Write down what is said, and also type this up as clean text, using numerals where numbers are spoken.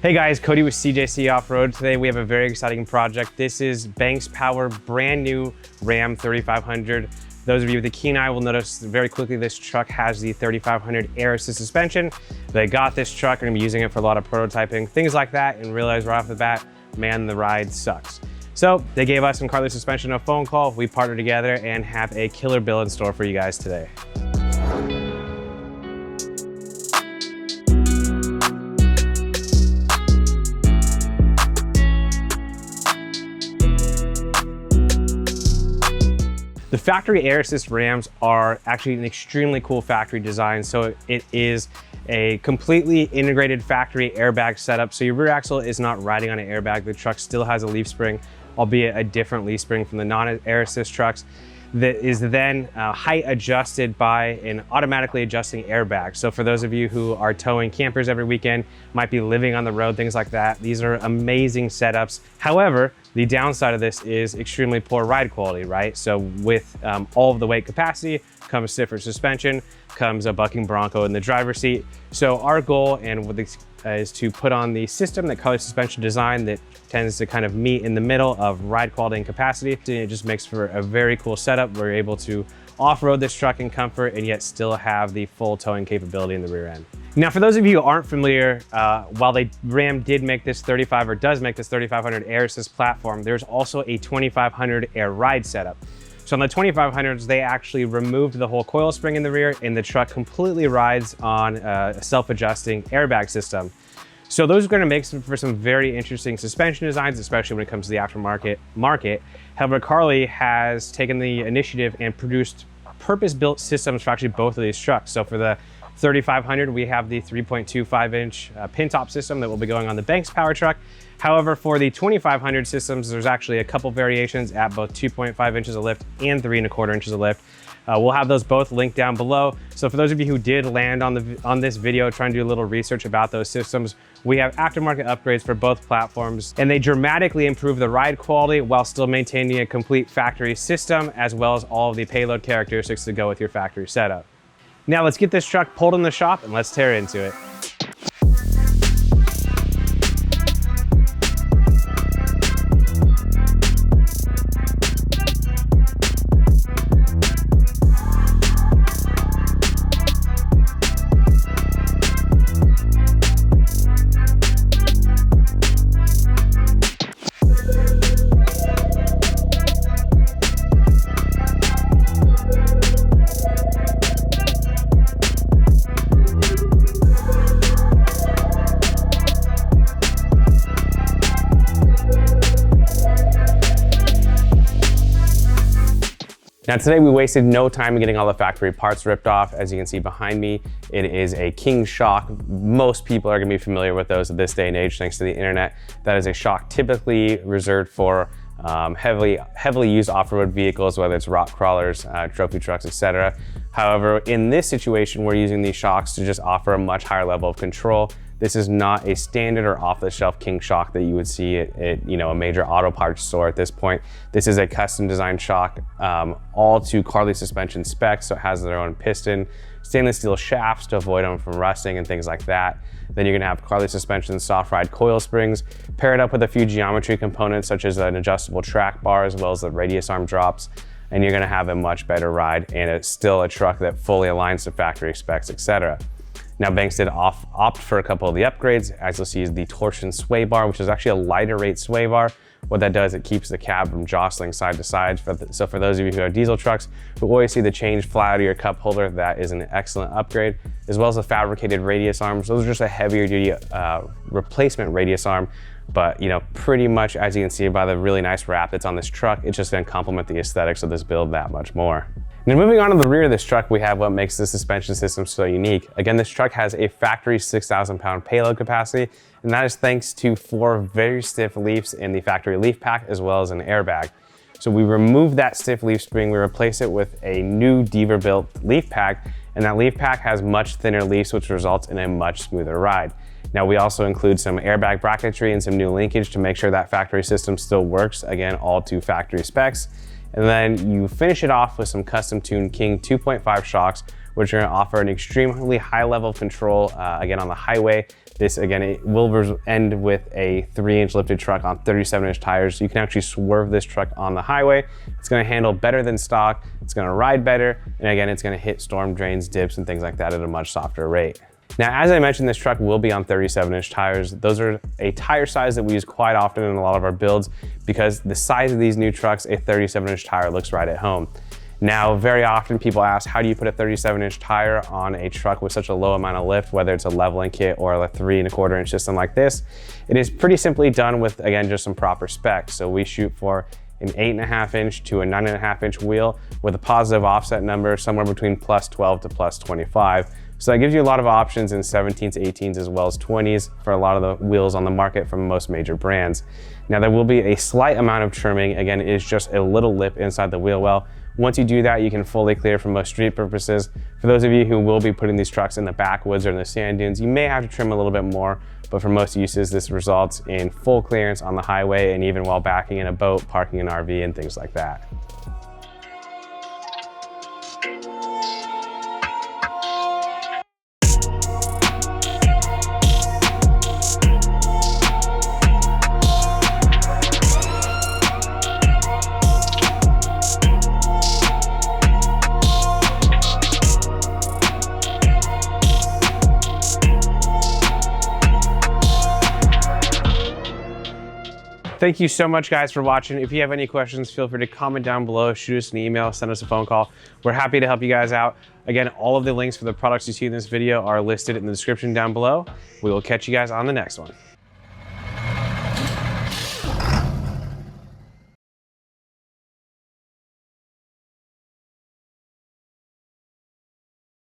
Hey guys, Cody with CJC Off-Road. Today we have a very exciting project. This is Banks Power brand new Ram 3500. Those of you with a keen eye will notice very quickly this truck has the 3500 air assist suspension. They got this truck, are gonna be using it for a lot of prototyping, things like that, and realize right off the bat, man, the ride sucks. So they gave us and Carli Suspension a phone call. We partnered together and have a killer build in store for you guys today. The factory air assist Rams are actually an extremely cool factory design. So it is a completely integrated factory airbag setup. So your rear axle is not riding on an airbag. The truck still has a leaf spring, albeit a different leaf spring from the non-air assist trucks, that is then height adjusted by an automatically adjusting airbag. So for those of you who are towing campers every weekend, might be living on the road, things like that, these are amazing setups. However, the downside of this is extremely poor ride quality, right? So with all of the weight capacity comes stiffer suspension, comes a bucking Bronco in the driver's seat. So our goal is to put on the system that Carli Suspension designed that tends to kind of meet in the middle of ride quality and capacity. It just makes for a very cool setup. We're able to off-road this truck in comfort and yet still have the full towing capability in the rear end. Now, for those of you who aren't familiar, while Ram did make this 3500 air assist platform, there's also a 2500 air ride setup. So on the 2500s, they actually removed the whole coil spring in the rear and the truck completely rides on a self-adjusting airbag system. So those are going to make for some very interesting suspension designs, especially when it comes to the aftermarket market. However, Carli has taken the initiative and produced purpose-built systems for actually both of these trucks. So for the 3500, we have the 3.25-inch Pintop system that will be going on the Banks Power truck. However, for the 2500 systems, there's actually a couple variations at both 2.5 inches of lift and 3.25 inches of lift. We'll have those both linked down below. So for those of you who did land on this video trying to do a little research about those systems, we have aftermarket upgrades for both platforms, and they dramatically improve the ride quality while still maintaining a complete factory system, as well as all of the payload characteristics to go with your factory setup. Now let's get this truck pulled in the shop and let's tear into it. Now today we wasted no time in getting all the factory parts ripped off. As you can see behind me, it is a King shock. Most people are gonna be familiar with those at this day and age thanks to the internet. That is a shock typically reserved for heavily used off-road vehicles, whether it's rock crawlers, trophy trucks, etc. However, in this situation, we're using these shocks to just offer a much higher level of control. This is not a standard or off-the-shelf King shock that you would see at a major auto parts store at this point. This is a custom designed shock, all to Carli Suspension specs, so it has their own piston, stainless steel shafts to avoid them from rusting and things like that. Then you're gonna have Carli Suspension soft ride coil springs, paired up with a few geometry components such as an adjustable track bar as well as the radius arm drops, and you're gonna have a much better ride, and it's still a truck that fully aligns to factory specs, etc. Now, Banks did opt for a couple of the upgrades. As you'll see is the torsion sway bar, which is actually a lighter rate sway bar. What that does, it keeps the cab from jostling side to side. So for those of you who have diesel trucks, who always see the change fly out of your cup holder, that is an excellent upgrade, as well as the fabricated radius arms. Those are just a heavier duty replacement radius arm. But pretty much as you can see by the really nice wrap that's on this truck, it's just gonna complement the aesthetics of this build that much more. Now moving on to the rear of this truck, we have what makes the suspension system so unique. Again, this truck has a factory 6,000 pound payload capacity, and that is thanks to 4 very stiff leafs in the factory leaf pack, as well as an airbag. So we remove that stiff leaf spring, we replace it with a new Deaver built leaf pack, and that leaf pack has much thinner leaves, which results in a much smoother ride. Now we also include some airbag bracketry and some new linkage to make sure that factory system still works, again, all to factory specs. And then you finish it off with some custom tuned King 2.5 shocks, which are gonna offer an extremely high level of control, again, on the highway, This, again, it will end with a 3-inch lifted truck on 37-inch tires. So you can actually swerve this truck on the highway. It's gonna handle better than stock. It's gonna ride better. And again, it's gonna hit storm drains, dips, and things like that at a much softer rate. Now, as I mentioned, this truck will be on 37-inch tires. Those are a tire size that we use quite often in a lot of our builds because the size of these new trucks, a 37-inch tire looks right at home. Now, very often people ask, how do you put a 37-inch tire on a truck with such a low amount of lift, whether it's a leveling kit or a 3¼ inch system like this? It is pretty simply done with, again, just some proper specs. So we shoot for an 8.5 inch to a 9.5 inch wheel with a positive offset number somewhere between +12 to +25. So that gives you a lot of options in 17s, 18s, as well as 20s for a lot of the wheels on the market from most major brands. Now, there will be a slight amount of trimming. Again, it is just a little lip inside the wheel well. Once you do that, you can fully clear for most street purposes. For those of you who will be putting these trucks in the backwoods or in the sand dunes, you may have to trim a little bit more, but for most uses, this results in full clearance on the highway and even while backing in a boat, parking an RV, and things like that. Thank you so much, guys, for watching. If you have any questions, feel free to comment down below, shoot us an email, send us a phone call. We're happy to help you guys out. Again, all of the links for the products you see in this video are listed in the description down below. We will catch you guys on the next one.